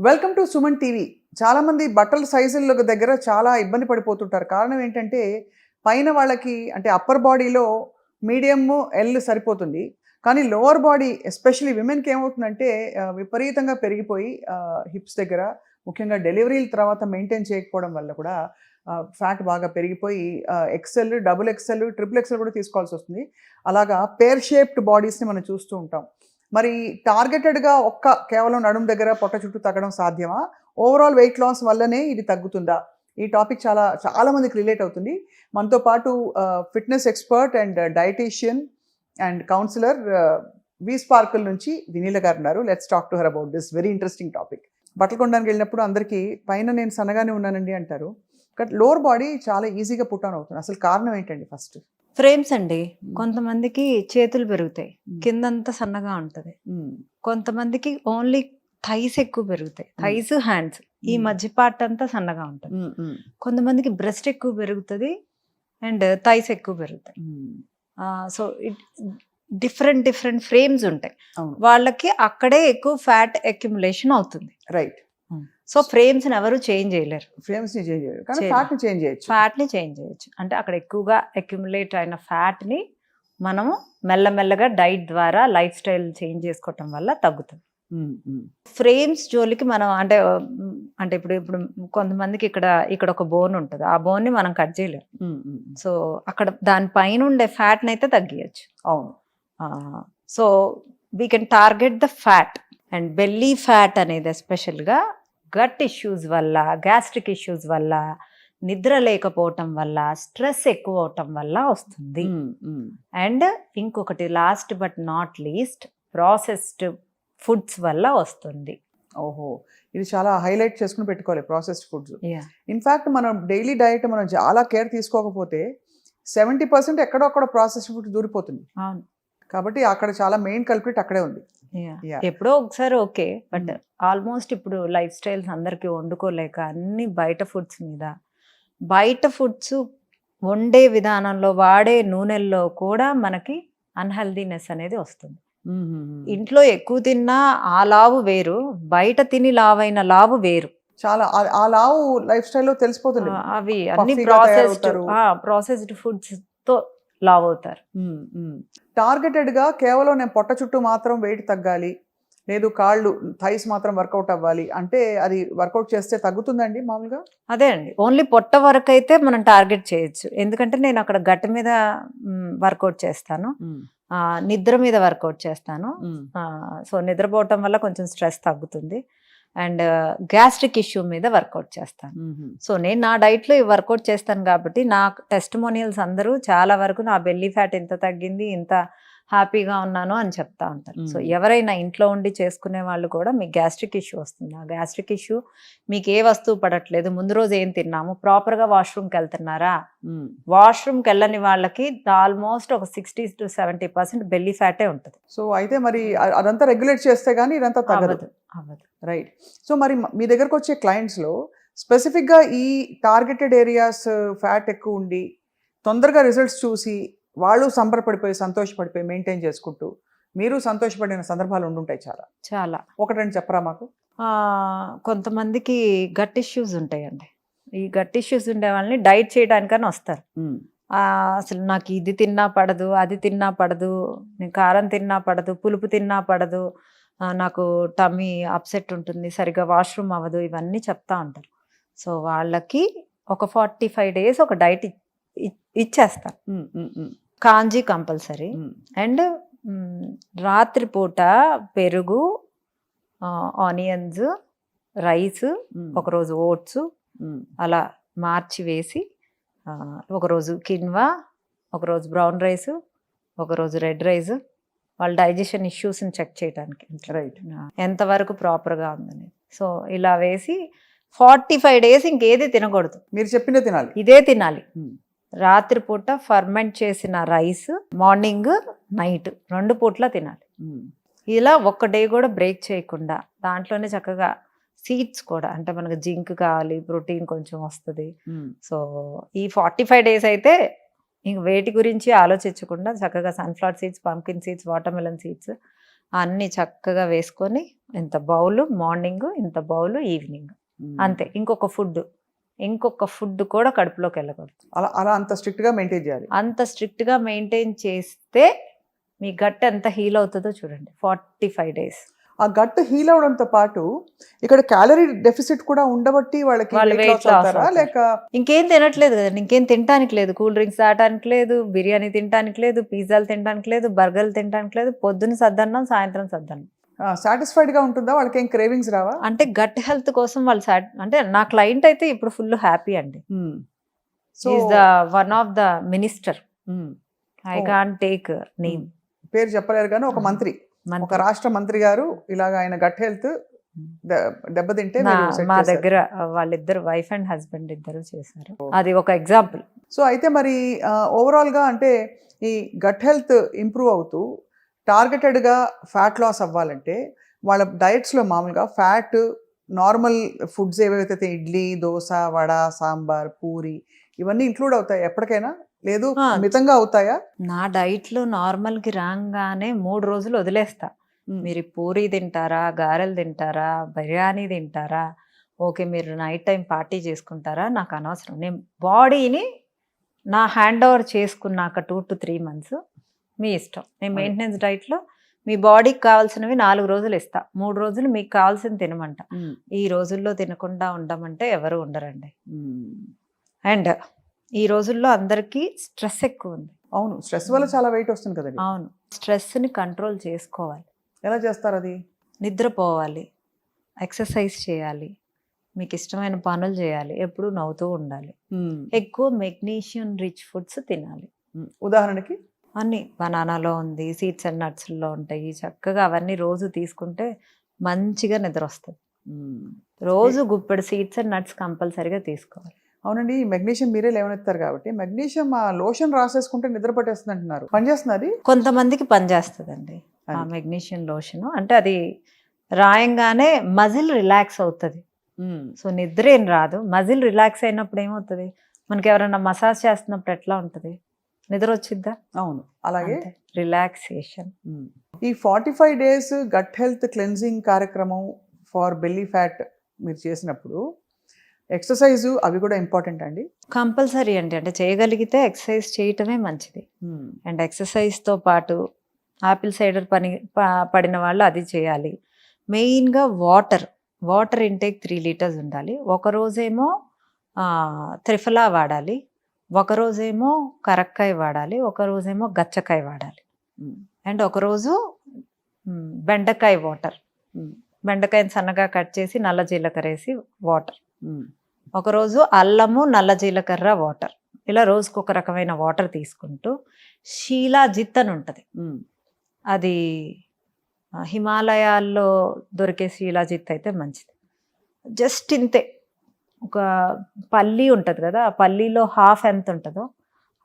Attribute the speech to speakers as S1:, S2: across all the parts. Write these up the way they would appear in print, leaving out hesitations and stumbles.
S1: Welcome to Suman TV. చాలామంది బట్టల సైజుల దగ్గర చాలా ఇబ్బంది పడిపోతుంటారు. కారణం ఏంటంటే, పైన వాళ్ళకి అంటే అప్పర్ బాడీలో మీడియము, ఎల్ సరిపోతుంది. కానీ లోవర్ బాడీ ఎస్పెషల్లీ విమెన్‌కి ఏమవుతుందంటే విపరీతంగా పెరిగిపోయి హిప్స్ దగ్గర ముఖ్యంగా డెలివరీల తర్వాత మెయింటైన్ చేయకపోవడం వల్ల కూడా ఫ్యాట్ బాగా పెరిగిపోయి XL, double XL, triple XL కూడా తీసుకోవాల్సొస్తుంది. అలాగా పేర్ షేప్డ్ బాడీస్‌ని మనం చూస్తూ ఉంటాం. మరి టార్గెటెడ్‌గా కేవలం నడుము దగ్గర, పొట్ట చుట్టూ తగ్గడం సాధ్యమా? ఓవరాల్ వెయిట్ లాస్ వల్లనే ఇది తగ్గుతుందా? ఈ టాపిక్ చాలా మందికి రిలేట్ అవుతుంది. మనతో పాటు fitness expert and dietitian and counsellor V Sparkle నుంచి వినీల గారున్నారు. Let's talk to her about this very interesting topic. బట్టలు కొనడానికి వెళ్ళినప్పుడు అందరికీ పైన నేను సన్నగానే ఉన్నానండి అంటారు. బట్ లోవర్ బాడీ చాలా ఈజీగా పుట్ ఆన్ అవుతుంది. అసలు కారణం ఏంటండి ఫస్ట్?
S2: ఫ్రేమ్స్ అండి. కొంతమందికి చేతులు పెరుగుతాయి, కిందంతా సన్నగా ఉంటది. కొంతమందికి ఓన్లీ థైస్ ఎక్కువ పెరుగుతాయి, థైస్ హ్యాండ్స్ ఈ మధ్య పార్ట్ అంతా సన్నగా ఉంటుంది. కొంతమందికి బ్రెస్ట్ ఎక్కువ పెరుగుతుంది అండ్ థైస్ ఎక్కువ పెరుగుతాయి. సో డిఫరెంట్ డిఫరెంట్ ఫ్రేమ్స్ ఉంటాయి. వాళ్ళకి అక్కడే ఎక్కువ ఫ్యాట్ అక్యుములేషన్ అవుతుంది.
S1: రైట్.
S2: సో ఫ్రేమ్స్ ఎవరు చేంజ్ చేయలేరు.
S1: ఫ్రేమ్స్ ని చేంజ్ చేయలేరు, కానీ ఫ్యాట్ ని చేంజ్ చేయొచ్చు.
S2: ఫ్యాట్ ని చేంజ్ చేయొచ్చు. అంటే అక్కడ ఎక్కువగా అక్యుములేట్ అయిన ఫ్యాట్ ని మనము మెల్లమెల్లగా డైట్ ద్వారా లైఫ్ స్టైల్ చేంజ్ చేసుకోవటం వల్ల తగ్గుతుంది. ఫ్రేమ్స్ జోలికి మనం అంటే అంటే ఇప్పుడు ఇప్పుడు కొంతమందికి ఇక్కడ ఒక బోన్ ఉంటుంది, ఆ బోన్ ని మనం కట్ చేయలేము. సో అక్కడ దానిపైన ఉండే ఫ్యాట్ ని అయితే తగ్గియచ్చు.
S1: అవును.
S2: So we can target the fat and belly fat అనేది ఎస్పెషల్గా గట్ ఇష్యూస్ వల్ల, గ్యాస్ట్రిక్ ఇష్యూస్ వల్ల, నిద్ర లేకపోవటం వల్ల, స్ట్రెస్ ఎక్కువ అవటం వల్ల వస్తుంది. అండ్ ఇంకొకటి last but not least processed foods వల్ల వస్తుంది.
S1: ఓహో, ఇది చాలా హైలైట్ చేసుకుని పెట్టుకోవాలి ప్రాసెస్డ్ ఫుడ్స్. ఇన్ఫాక్ట్ మనం డైలీ డైట్ మనం చాలా కేర్ తీసుకోకపోతే 70% ఎక్కడొక్కడ ప్రాసెస్డ్ ఫుడ్ దూరిపోతుంది.
S2: అవును.
S1: కాబట్టి అక్కడ చాలా మెయిన్ కల్ప్రిట్ అక్కడే ఉంది.
S2: ఎప్పుడో ఒకసారి ఓకే, బట్ ఆల్మోస్ట్ ఇప్పుడు లైఫ్ స్టైల్స్ అందరికి వండుకోలేక అన్ని బయట ఫుడ్స్ మీద, బయట ఫుడ్స్ వండే విధానంలో వాడే నూనెల్లో కూడా మనకి అన్హెల్దీనెస్ అనేది వస్తుంది. ఇంట్లో ఎక్కువ తిన్నా ఆ లావు వేరు, బయట తిని లావైన లావు వేరు.
S1: చాలా ఆ లావు లైఫ్ స్టైల్లో తెలిసిపోతుంది.
S2: అవి అన్ని ప్రాసెస్డ్ ఫుడ్స్ తో లావ్ అవుతారు.
S1: టార్గెటెడ్ గా కేవలం నేను పొట్ట చుట్టూ మాత్రం వెయిట్ తగ్గాలి, లేదు కాళ్ళు థైస్ మాత్రం వర్కౌట్ అవ్వాలి అంటే అది వర్కౌట్ చేస్తే తగ్గుతుందండి మామూలుగా?
S2: అదే అండి, ఓన్లీ పొట్ట వరకు అయితే మనం టార్గెట్ చేయొచ్చు. ఎందుకంటే నేను అక్కడ గట్ మీద వర్కౌట్ చేస్తాను, నిద్ర మీద వర్కౌట్ చేస్తాను. సో నిద్రపోవటం వల్ల కొంచెం స్ట్రెస్ తగ్గుతుంది అండ్ గ్యాస్ట్రిక్ ఇష్యూ మీద వర్కౌట్ చేస్తాను. సో నేను నా డైట్లో వర్కౌట్ చేస్తాను కాబట్టి నా టెస్టిమోనియల్స్ అందరూ చాలా వరకు నా బెల్లీ ఫ్యాట్ ఇంత తగ్గింది, ఇంత హ్యాపీగా ఉన్నాను అని చెప్తా ఉంటారు. సో ఎవరైనా ఇంట్లో ఉండి చేసుకునే వాళ్ళు కూడా మీకు గ్యాస్ట్రిక్ ఇష్యూ వస్తుంది, ఆ గ్యాస్ట్రిక్ ఇష్యూ మీకు ఏ వస్తువు పడట్లేదు, ముందు రోజు ఏం తిన్నాము, ప్రాపర్గా వాష్రూమ్కి వెళ్తున్నారా, వాష్రూమ్కి వెళ్ళని వాళ్ళకి ఆల్మోస్ట్ ఒక 60 to 70% బెల్లీ ఫ్యాటే ఉంటుంది.
S1: సో అయితే మరి అదంతా రెగ్యులేట్ చేస్తే కానీ ఇదంతా తగ్గదు. రైట్. సో మరి మీ దగ్గరకు వచ్చే క్లయింట్స్లో స్పెసిఫిక్గా ఈ టార్గెటెడ్ ఏరియాస్ ఫ్యాట్ ఎక్కువ ఉండి తొందరగా రిజల్ట్స్ చూసి వాళ్ళు సంబరపడిపోయి సంతోషపడిపోయి మెయింటైన్ చేసుకుంటూ మీరు సంతోషపడిన సందర్భాలు ఉండుంటాయి చాలా
S2: చాలా.
S1: ఒకటి రెండు చెప్పరా మాకు?
S2: కొంతమందికి గట్ ఇష్యూస్ ఉంటాయండి. ఈ గట్ ఇష్యూస్ ఉండే వాళ్ళని డైట్ చేయడానికని వస్తారు. అసలు నాకు ఇది తిన్నా పడదు, అది తిన్నా పడదు, నేను కారం తిన్నా పడదు, పులుపు తిన్నా పడదు, నాకు టమ్మీ అప్సెట్ ఉంటుంది, సరిగా వాష్రూమ్ అవ్వదు, ఇవన్నీ చెప్తా ఉంటారు. సో వాళ్ళకి ఒక 45 days ఒక డైట్ ఇచ్చేస్తాను. కాంజీ కంపల్సరీ అండ్ రాత్రిపూట పెరుగు, ఆనియన్స్, రైస్, ఒకరోజు ఓట్స్ అలా మార్చి వేసి, ఒకరోజు కిన్వా, ఒకరోజు బ్రౌన్ రైస్, ఒకరోజు రెడ్ రైస్, వాళ్ళ డైజెషన్ ఇష్యూస్ని చెక్ చేయడానికి
S1: రైట్
S2: ఎంతవరకు ప్రాపర్గా ఉందని. సో ఇలా వేసి 45 days ఇంకేది తినకూడదు,
S1: మీరు చెప్పిందే తినాలి,
S2: ఇదే తినాలి. రాత్రిపూట ఫర్మెంట్ చేసిన రైస్, మార్నింగ్ నైట్ 2 పూట్ల తినాలి. ఇలా ఒక్క డే కూడా బ్రేక్ చేయకుండా, దాంట్లోనే చక్కగా సీడ్స్ కూడా, అంటే మనకు జింక్ కావాలి, ప్రోటీన్ కొంచెం వస్తుంది. సో ఈ 45 days అయితే ఇంక వేటి గురించి ఆలోచించకుండా చక్కగా sunflower seeds, pumpkin seeds, watermelon seeds, అన్ని చక్కగా వేసుకొని ఇంత బౌల్ మార్నింగ్, ఇంత బౌల్ ఈవినింగ్, అంతే. ఇంకొక ఫుడ్ కూడా కడుపులోకి వెళ్ళకూడదు.
S1: అలా అలా అంత స్ట్రిక్ట్ గా మెయింటైన్ చేయాలి.
S2: అంత స్ట్రిక్ట్ గా మెయింటైన్ చేస్తే మీ గట్ ఎంత హీల్ అవుతుందో చూడండి. 45 days.
S1: ఆ గట్ హీల్ అవడంతో పాటు ఇక్కడ క్యాలరీ డెఫిసిట్ కూడా ఉండబట్టి వాళ్ళకి
S2: వాళ్ళు
S1: weight
S2: weight
S1: loss
S2: loss
S1: అవుతారా?
S2: అవుతారు.
S1: లేక
S2: ఇంకేం తినట్లేదు కదండి, ఇంకేం తినడానికి లేదు, కూల్ డ్రింక్స్ తాగడానికి లేదు, బిర్యానీ తినడానికి లేదు, పిజ్జాలు తినడానికి లేదు, బర్గర్లు తినడానికి లేదు, పొద్దున్న సద్దన్నం, సాయంత్రం సద్దన్నం.
S1: సాటిస్ఫైడ్ గా ఉంటుందా? వాళ్ళకి ఏం క్రేవింగ్స్ రావా?
S2: అంటే గట్ హెల్త్ కోసం వాళ్ళు అంటే నా క్లయింట్ అయితే ఇప్పుడు ఫుల్ హ్యాపీ అండి.
S1: So
S2: is the one of the minister. I can't take name,
S1: పేరు చెప్పలేరు కానీ ఒక మంత్రి, ఒక రాష్ట్ర మంత్రి గారు ఇలాగ ఆయన గట్ హెల్త్ దెబ్బతింటే మీరు set
S2: మా
S1: చేశారు.
S2: దగ్గర వాళ్ళిద్దరు వైఫ్ అండ్ హస్బెండ్ ఇద్దరు చేశారు. అది ఒక ఎగ్జాంపుల్.
S1: సో అయితే మరి ఓవరాల్ గా అంటే ఈ గట్ హెల్త్ ఇంప్రూవ్ అవుతూ టార్గెటెడ్గా ఫ్యాట్ లాస్ అవ్వాలంటే వాళ్ళ డయట్స్లో మామూలుగా ఫ్యాట్ నార్మల్ ఫుడ్స్ ఏవైతే ఇడ్లీ, దోశ, వడ, సాంబార్, పూరి ఇవన్నీ ఇంక్లూడ్ అవుతాయి ఎప్పటికైనా? లేదు మితంగా అవుతాయా?
S2: నా డైట్ లో నార్మల్ కి రాగానే 3 రోజులు వదిలేస్తా. మీరు పూరి తింటారా, గారెలు తింటారా, బిర్యానీ తింటారా, ఓకే మీరు నైట్ టైం పార్టీ చేసుకుంటారా, నాకు అనవసరం. నేను బాడీని నా హ్యాండ్ ఓవర్ చేసుకున్నాక 2 to 3 months మీ ఇష్టం. నేను మెయింటెనెన్స్ డైట్లో మీ బాడీకి కావాల్సినవి 4 రోజులు ఇస్తా, 3 రోజులు మీకు కావాల్సింది తినమంట. ఈ రోజుల్లో తినకుండా ఉండమంటే ఎవరు ఉండరండి. అండ్ ఈ రోజుల్లో అందరికీ స్ట్రెస్ ఎక్కువ ఉంది.
S1: అవును, స్ట్రెస్ వల్ల చాలా వెయిట్ వస్తుంది కదండి.
S2: అవును, స్ట్రెస్ని కంట్రోల్ చేసుకోవాలి.
S1: ఎలా చేస్తారు అది?
S2: నిద్రపోవాలి, ఎక్సర్సైజ్ చేయాలి, మీకు ఇష్టమైన పనులు చేయాలి, ఎప్పుడు నవ్వుతూ ఉండాలి, ఎక్కువ మెగ్నీషియం రిచ్ ఫుడ్స్ తినాలి.
S1: ఉదాహరణకి
S2: అన్నీ బనానాలో ఉంది, సీడ్స్ అండ్ నట్స్లో ఉంటాయి, చక్కగా అవన్నీ రోజు తీసుకుంటే మంచిగా నిద్ర వస్తుంది. రోజు గుప్పెడు సీడ్స్ అండ్ నట్స్ కంపల్సరీగా తీసుకోవాలి.
S1: అవునండి, మెగ్నీషియం మీరే లేవనెత్తారు కాబట్టి మెగ్నీషియం ఆ లోషన్ రాసేసుకుంటే నిద్ర పట్టేస్తుంది అంటున్నారు. పనిచేస్తుంది?
S2: కొంతమందికి పనిచేస్తుందండి ఆ మెగ్నీషియం లోషన్. అంటే అది రాయంగానే మజిల్ రిలాక్స్ అవుతుంది. సో నిద్ర ఏం రాదు, మజిల్ రిలాక్స్ అయినప్పుడు ఏమవుతుంది, మనకి ఎవరైనా మసాజ్ చేస్తున్నప్పుడు ఎట్లా ఉంటుంది, నిద్ర వచ్చిద్దా?
S1: అవును, అలాగే
S2: రిలాక్సేషన్.
S1: ఈ 45 days గట్ హెల్త్ క్లెన్జింగ్ కార్యక్రమం ఫార్ బెల్లీ ఫ్యాట్ మీరు చేసినప్పుడు ఎక్సర్సైజ్ అవి కూడా ఇంపార్టెంట్ అండి?
S2: కంపల్సరీ అండి, అంటే చేయగలిగితే ఎక్సర్సైజ్ చేయటమే మంచిది. అండ్ ఎక్సర్సైజ్తో పాటు ఆపిల్ సైడర్ పడిన వాళ్ళు అది చేయాలి. మెయిన్గా వాటర్ ఇంటేక్ 3 liters ఉండాలి. ఒకరోజేమో త్రిఫలా వాడాలి, ఒకరోజేమో కరక్కాయ వాడాలి, ఒకరోజేమో గచ్చకాయ వాడాలి, అండ్ ఒకరోజు బెండకాయ వాటర్, బెండకాయని సన్నగా కట్ చేసి నల్ల జీలకర్ర వేసి వాటర్, ఒకరోజు అల్లము నల్ల జీలకర్ర వాటర్. ఇలా రోజుకు ఒక రకమైన వాటర్ తీసుకుంటూ షీలాజిత్ అని ఉంటుంది, అది హిమాలయాల్లో దొరికే షీలాజిత్ అయితే మంచిది. జస్ట్ ఇంతే, ఒక పల్లి ఉంటుంది కదా, ఆ పల్లీలో హాఫ్ ఎంత ఉంటుందో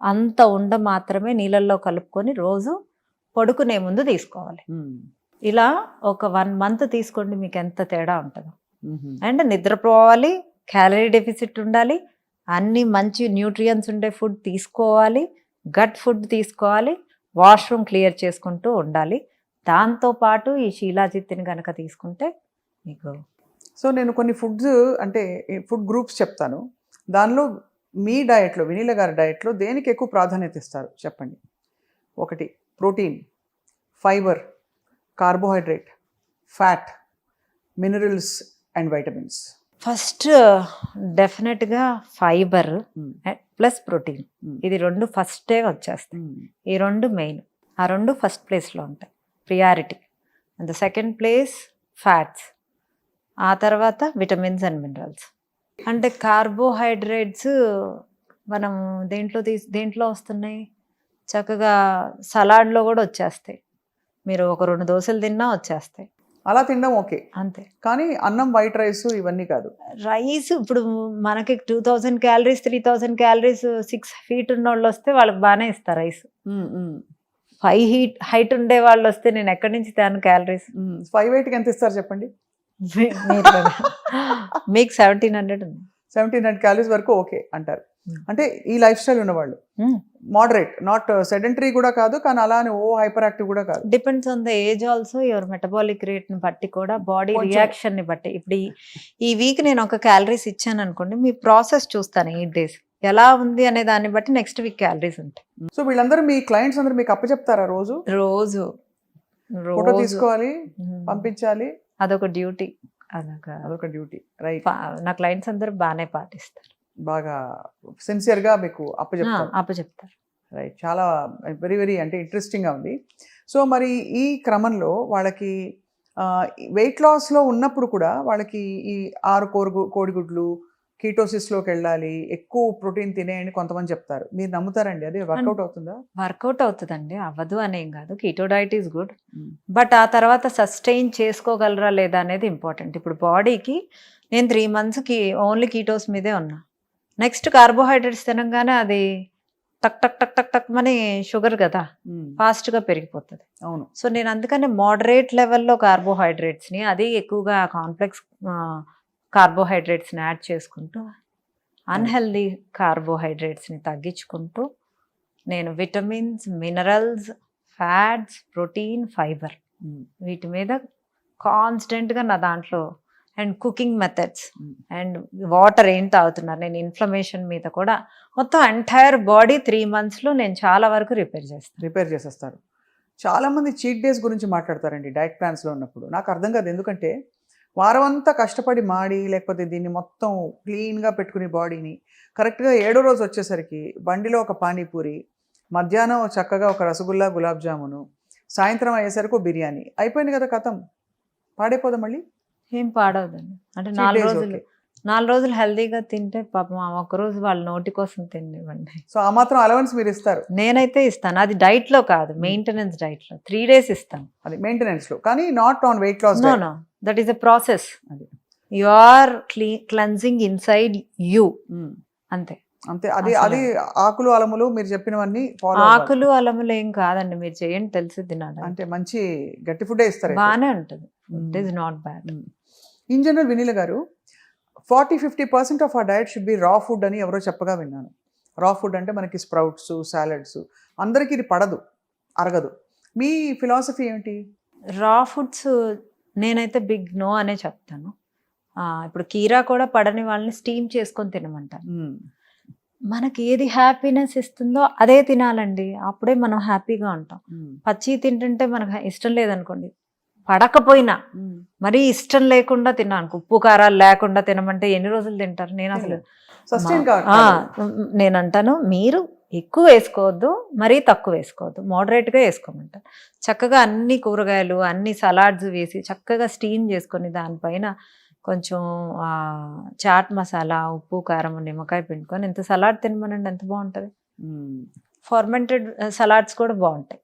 S2: అంత ఉండ మాత్రమే నీళ్ళల్లో కలుపుకొని రోజు పడుకునే ముందు తీసుకోవాలి. ఇలా ఒక 1 month తీసుకోండి, మీకు ఎంత తేడా ఉంటుందో. అండ్ నిద్రపోవాలి, క్యాలరీ డెఫిసిట్ ఉండాలి, అన్ని మంచి న్యూట్రియన్స్ ఉండే ఫుడ్ తీసుకోవాలి, గట్ ఫుడ్ తీసుకోవాలి, వాష్రూమ్ క్లియర్ చేసుకుంటూ ఉండాలి. దాంతోపాటు ఈ షీలాజిత్ని కనుక తీసుకుంటే మీకు.
S1: సో నేను కొన్ని ఫుడ్స్ అంటే ఫుడ్ గ్రూప్స్ చెప్తాను, దానిలో మీ డయట్లో, వినీల గారి డయట్లో దేనికి ఎక్కువ ప్రాధాన్యత ఇస్తారు చెప్పండి? 1 protein, fibre, carbohydrate, fat, minerals and vitamins.
S2: First డెఫినెట్గా ఫైబర్ ప్లస్ ప్రోటీన్, ఇది 2 ఫస్టే వచ్చేస్తాయి. ఈ 2 మెయిన్, ఆ 2 ఫస్ట్ ప్లేస్లో ఉంటాయి, priority. And the second place fats, ఆ తర్వాత విటమిన్స్ అండ్ మినరల్స్. అంటే కార్బోహైడ్రేట్స్ మనం దేంట్లో వస్తున్నాయి, చక్కగా సలాడ్లో కూడా వచ్చేస్తాయి, మీరు ఒక 2 దోశలు తిన్నా వచ్చేస్తాయి.
S1: అలా తినడం ఓకే,
S2: అంతే.
S1: కానీ అన్నం, వైట్ రైస్ ఇవన్నీ కాదు.
S2: రైస్ ఇప్పుడు మనకి 2000 calories 3000 calories 6 feet ఉన్న వాళ్ళు వస్తే వాళ్ళకి బాగానే ఇస్తారు రైస్. 5 height ఉండే వాళ్ళు వస్తే నేను ఎక్కడి నుంచి తేను క్యాలరీస్?
S1: 5'8" ఎంత ఇస్తారు చెప్పండి?
S2: మీకు 1700 ఉంది.
S1: 1700 calories వరకు ఓకే అంటారు. అంటే ఈ లైఫ్ స్టైల్ ఉన్నవాళ్ళు మోడరేట్, నాట్ సెడెంటరీ కూడా కాదు, కానీ అలానే ఓ హైపర్ యాక్టివ్ కూడా కాదు.
S2: Depends on the age also, your metabolic rate ని బట్టి కూడా, బాడీ
S1: కొంచెం-
S2: రియాక్షన్ ని బట్టి. ఇప్పుడు ఈ వీక్ నేను ఒక క్యాలరీస్ ఇచ్చాను అనుకోండి, మీ ప్రాసెస్ చూస్తాను 8 days ఎలా ఉంది అనే దాన్ని బట్టి నెక్స్ట్ వీక్ క్యాలరీస్ ఉంటాయి.
S1: సో వీళ్ళందరూ మీ క్లయింట్స్ అందరూ మీకు అప్పచెప్తారా రోజు?
S2: రోజు
S1: ఫోటో
S2: రోజు
S1: తీసుకోవాలి,
S2: ఉమ్.
S1: పంపించాలి,
S2: అదొక డ్యూటీ.
S1: అదొక డ్యూటీ. రైట్.
S2: నా క్లయింట్స్ అందరూ బాగానే పాటిస్తారు,
S1: బాగా సిన్సియర్ గా మీకు అప్పచెప్తారు.
S2: అప్పచెప్తారు.
S1: రైట్. చాలా వెరీ వెరీ అంటే ఇంట్రెస్టింగ్గా ఉంది. సో మరి ఈ క్రమంలో వాళ్ళకి వెయిట్ లాస్లో ఉన్నప్పుడు కూడా వాళ్ళకి ఈ 6 కోడిగుడ్లు, కీటోసిస్లోకి వెళ్ళాలి, ఎక్కువ ప్రోటీన్ తినేయని కొంతమంది చెప్తారు. మీరు నమ్ముతారండి? అది వర్కౌట్ అవుతుందా?
S2: వర్కౌట్ అవుతుందండి, అవ్వదు అనేం కాదు. Keto diet is good, but ఆ తర్వాత సస్టైన్ చేసుకోగలరా లేదా అనేది ఇంపార్టెంట్. ఇప్పుడు బాడీకి నేను 3 monthsకి ఓన్లీ కీటోస్ మీదే ఉన్నా, నెక్స్ట్ కార్బోహైడ్రేట్స్ తినగానే అది టక్ టక్ టక్ టక్ టక్ మని షుగర్ కదా, ఫాస్ట్గా పెరిగిపోతుంది.
S1: అవును.
S2: సో నేను అందుకని మోడరేట్ లెవెల్లో కార్బోహైడ్రేట్స్ని, అది ఎక్కువగా కాంప్లెక్స్ కార్బోహైడ్రేట్స్ని యాడ్ చేసుకుంటూ, అన్హెల్దీ కార్బోహైడ్రేట్స్ని తగ్గించుకుంటూ, నేను vitamins, minerals, fats, protein, fibre వీటి మీద కాన్స్టెంట్గా నా దాంట్లో, and cooking methods and water ఏం తాగుతున్నారు, నేను ఇన్ఫ్లమేషన్ మీద కూడా మొత్తం ఎంటైర్ బాడీ 3 monthsలో నేను చాలా వరకు రిపేర్
S1: చేసేస్తారు. చాలామంది చీట్ డేస్ గురించి మాట్లాడతారండి డైట్ ప్లాన్స్లో ఉన్నప్పుడు. నాకు అర్థం కాదు, ఎందుకంటే వారం అంతా కష్టపడి మాడి, లేకపోతే దీన్ని మొత్తం క్లీన్గా పెట్టుకుని బాడీని కరెక్ట్గా 7వ రోజు వచ్చేసరికి బండిలో ఒక పానీపూరి, మధ్యాహ్నం చక్కగా ఒక రసగుల్లా, గులాబ్ జామును, సాయంత్రం అయ్యేసరికి బిర్యానీ, అయిపోయింది కదా, కథం, పాడైపోదా మళ్ళీ?
S2: ఏం పాడవదండి. అంటే
S1: Cheat
S2: 4
S1: days
S2: రోజులు
S1: okay.
S2: 4 రోజులు హెల్దీగా తింటే పాపం ఆ ఒక్కరోజు వాళ్ళ నోటి కోసం తినివ్వండి.
S1: సో ఆ మాత్రం అలవెన్స్ మీరు ఇస్తారు?
S2: నేనైతే ఇస్తాను, అది డైట్లో కాదు, మెయింటెనెన్స్ డైట్లో 3 days ఇస్తాను.
S1: అది మెయింటెనెన్స్లో, కానీ not on weight loss.
S2: No, that is a process.
S1: అది.
S2: You are cleansing inside you, అంతే.
S1: అంతే. అది
S2: అసలు.
S1: అది ఆకులు అలములు మీరు చెప్పినవన్నీ ఫాలో
S2: ఆకులు అలములు ఏం కాదండి, మీరు చేయండి, తెలిసిద్ది నా diet.
S1: అంటే మంచి గట్టి ఫుడ్ ఇస్తారు.
S2: బాగానే ఉంటుంది, it is not bad.
S1: In general Vineela గారు, 40-50% of a diet should be raw food అని ఎవరో చెప్పగా విన్నాను. రా ఫుడ్ అంటే మనకి స్ప్రౌట్స్, సాలడ్స్, అందరికీ ఇది పడదు, అరగదు. మీ ఫిలాసఫీ ఏమిటి?
S2: రా ఫుడ్స్ నేనైతే బిగ్ నో అనే చెప్తాను. ఇప్పుడు కీరా కూడా పడని వాళ్ళని స్టీమ్ చేసుకొని తినమంటాను. మనకి ఏది హ్యాపీనెస్ ఇస్తుందో అదే తినాలండి, అప్పుడే మనం హ్యాపీగా ఉంటాం. పచ్చి తింటుంటే మనకు ఇష్టం లేదనుకోండి, పడకపోయినా మరీ ఇష్టం లేకుండా తిన్నాను, ఉప్పు కారాలు లేకుండా తినమంటే ఎన్ని రోజులు తింటారు? నేను అసలు
S1: సస్టైన్
S2: నేను అంటాను, మీరు ఎక్కువ వేసుకోవద్దు, మరీ తక్కువ వేసుకోవద్దు, మోడరేట్గా వేసుకోమంటారు. చక్కగా అన్ని కూరగాయలు, అన్ని సలాడ్స్ వేసి చక్కగా స్టీమ్ చేసుకొని, దానిపైన కొంచెం చాట్ మసాలా, ఉప్పు, కారం, నిమ్మకాయ పిండుకొని ఇంత సలాడ్ తినమనండి, ఎంత బాగుంటుంది. ఫర్మెంటెడ్ సలాడ్స్ కూడా బాగుంటాయి,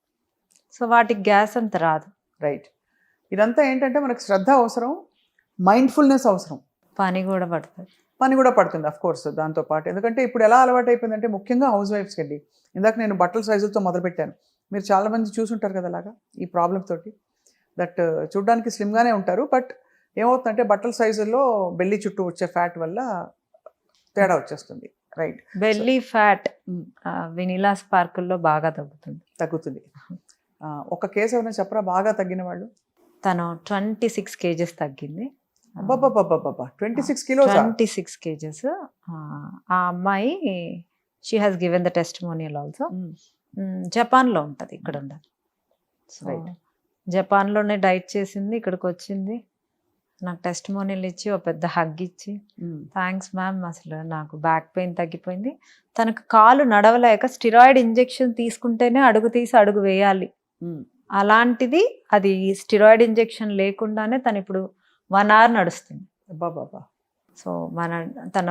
S2: సో వాటికి గ్యాస్ అంత రాదు.
S1: రైట్. ఇదంతా ఏంటంటే మనకు శ్రద్ధ అవసరం, మైండ్ఫుల్నెస్ అవసరం,
S2: పని కూడా పడుతుంది.
S1: పని కూడా పడుతుంది అఫ్ కోర్స్ దాంతోపాటు. ఎందుకంటే ఇప్పుడు ఎలా అలవాటు అయిపోయిందంటే, ముఖ్యంగా హౌస్ వైఫ్స్కి అండి, ఇందాక నేను బట్టల సైజులతో మొదలుపెట్టాను, మీరు చాలామంది చూసుంటారు కదా అలాగా, ఈ ప్రాబ్లమ్ తోటి. దట్ చూడడానికి స్లిమ్గానే ఉంటారు, బట్ ఏమవుతుందంటే బట్టల సైజుల్లో బెల్లి చుట్టూ వచ్చే ఫ్యాట్ వల్ల తేడా వచ్చేస్తుంది. రైట్.
S2: బెల్లీ ఫ్యాట్ వెనిలా స్పార్కుల్లో బాగా
S1: తగ్గుతుంది. ఒక కేసు ఏమైనా చెప్పరా బాగా తగ్గిన వాళ్ళు?
S2: తను 26 kgs తగ్గింది.
S1: 26 kilos?
S2: 26 kgs. ఆ అమ్మాయి she has given the testimonial also. జపాన్లో ఉంటుంది, ఇక్కడ ఉండదు. జపాన్లోనే డైట్ చేసింది, ఇక్కడికి వచ్చింది, నాకు టెస్టిమోనియల్ ఇచ్చి ఒక పెద్ద హగ్ ఇచ్చి, థ్యాంక్స్ మ్యామ్, అసలు నాకు బ్యాక్ పెయిన్ తగ్గిపోయింది. తనకు కాలు నడవలేక స్టిరాయిడ్ ఇంజెక్షన్ తీసుకుంటేనే అడుగు తీసి అడుగు వేయాలి, అలాంటిది అది స్టిరాయిడ్ ఇంజెక్షన్ లేకుండానే తను ఇప్పుడు 1 hour నడుస్తుంది. సో తన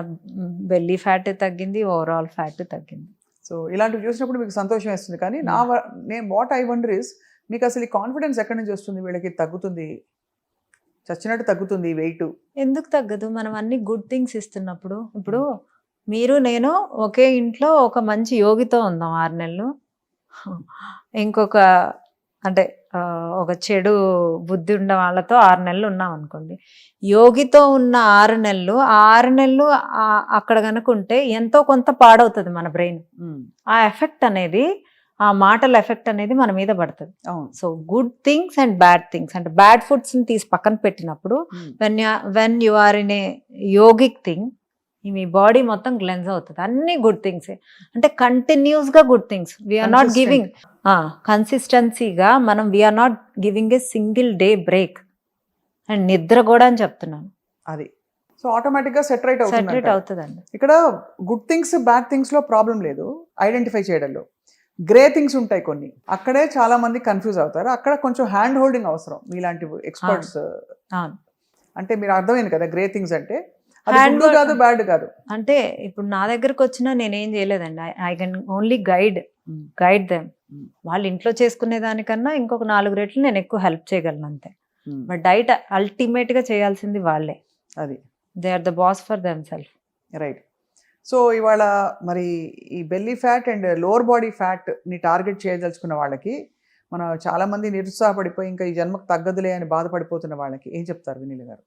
S2: బెల్లీ ఫ్యాట్ తగ్గింది, ఓవరాల్ ఫ్యాట్ తగ్గింది.
S1: సో ఇలాంటివి చూసినప్పుడు మీకు సంతోషం వేస్తుంది. కానీ నేను వాట్ ఐ వండర్ ఇస్, మీకు అసలు ఈ కాన్ఫిడెన్స్ ఎక్కడి నుంచి వస్తుంది? వీళ్ళకి తగ్గుతుంది, చచ్చినట్టు తగ్గుతుంది వెయిట్. ఎందుకు
S2: తగ్గదు? మనం అన్ని గుడ్ థింగ్స్ ఇస్తున్నప్పుడు. ఇప్పుడు మీరు నేను ఒకే ఇంట్లో ఒక మంచి యోగితో ఉందాం 6 నెలలు, ఇంకొక అంటే ఒక చెడు బుద్ధి ఉన్న వాళ్ళతో 6 నెలలు ఉన్నాం అనుకోండి, యోగితో ఉన్న 6 నెలలు, ఆ 6 నెలలు అక్కడ కనుక ఉంటే ఎంతో కొంత పాడవుతుంది మన బ్రెయిన్. ఆ ఎఫెక్ట్ అనేది, ఆ మాటల ఎఫెక్ట్ అనేది మన మీద పడుతుంది.
S1: అవును.
S2: So good things and bad things, అంటే బ్యాడ్ ఫుడ్స్ని తీసి పక్కన పెట్టినప్పుడు when you are in a yogic thing, మీ బాడీ మొత్తం క్లెన్స్ అవుతుంది. అన్ని గుడ్ థింగ్స్, అంటే కంటిన్యూస్గా good things. We are not giving కన్సిస్టెన్సీగా, మనం we are not giving a single day break. And నిద్ర కూడా అని చెప్తున్నాను,
S1: అది సో ఆటోమేటిక్గా సెటరేట్
S2: సెటరేట్
S1: అవుతుంది.
S2: అవుతుందండి.
S1: ఇక్కడ గుడ్ థింగ్స్ బ్యాడ్ థింగ్స్లో ప్రాబ్లం లేదు, ఐడెంటిఫై చేయడంలో. గ్రే థింగ్స్ ఉంటాయి కొన్ని, అక్కడే చాలా మంది కన్ఫ్యూజ్ అవుతారు. అక్కడ కొంచెం హ్యాండ్ హోల్డింగ్ అవసరం మీలాంటి ఎక్స్పర్ట్స్.
S2: అవును.
S1: అంటే మీరు అర్థమైంది కదా, గ్రే థింగ్స్ అంటే అది
S2: Hand
S1: good కాదు, బ్యాడ్ కాదు.
S2: అంటే ఇప్పుడు నా దగ్గరకు వచ్చినా నేనేం చేయలేదండి. I can only guide them. వాళ్ళు ఇంట్లో చేసుకునే దానికన్నా ఇంకొక 4 రెట్లు నేను ఎక్కువ హెల్ప్ చేయగలను అంతే. బట్ డైట్ అల్టిమేట్ గా చేయాల్సింది వాళ్ళే.
S1: అది
S2: they are the boss for them self.
S1: Right. So ఇవాళ మరి ఈ belly fat and lower body fat ని టార్గెట్ చేయదలుచుకున్న వాళ్ళకి, మనం చాలా మంది నిరుత్సాహపడిపోయి ఇంకా ఈ జన్మకు తగ్గదులే అని బాధపడిపోతున్న వాళ్ళకి ఏం చెప్తారు వినీల గారు?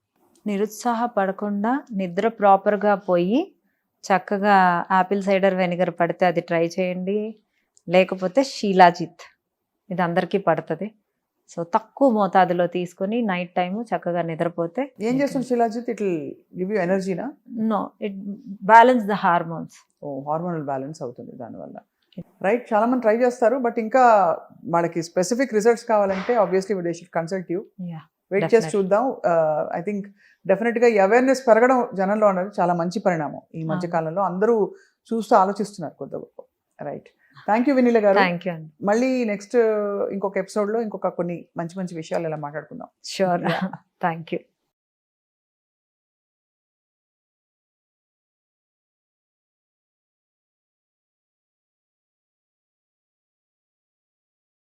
S2: నిరుత్సాహపడకుండా నిద్ర ప్రాపర్గా పోయి చక్కగా యాపిల్ సైడర్ వెనిగర్ పడితే అది ట్రై చేయండి, లేకపోతే షీలాజిత్, ఇది అందరికీ పడుతుంది. సో తక్కువ మోతాదులో తీసుకొని నైట్ టైం చక్కగా నిద్రపోతే.
S1: ఏం చేస్తుంది shilajit? It will give you ఎనర్జీనా?
S2: No, it balance the hormones.
S1: Oh, hormonal balance అవుతుంది దానివల్ల. రైట్. చాలా మంది ట్రై చేస్తారు, బట్ ఇంకా మనకి స్పెసిఫిక్ రిజల్ట్స్ కావాలంటే obviously they should consult you. Wait చేసి చూద్దాం. ఐ థింక్ డెఫినెట్గా ఈ అవేర్నెస్ పెరగడం జనంలో అనేది చాలా మంచి పరిణామం. ఈ మధ్య కాలంలో అందరూ చూస్తూ ఆలోచిస్తున్నారు కొద్ది గొప్ప. రైట్. థ్యాంక్ యూ వినీల గారు.
S2: థ్యాంక్ యూ అండి.
S1: మళ్ళీ నెక్స్ట్ ఇంకొక ఎపిసోడ్లో ఇంకొక కొన్ని మంచి మంచి విషయాలు ఇలా మాట్లాడుకుందాం.
S2: షూర్. Thank you.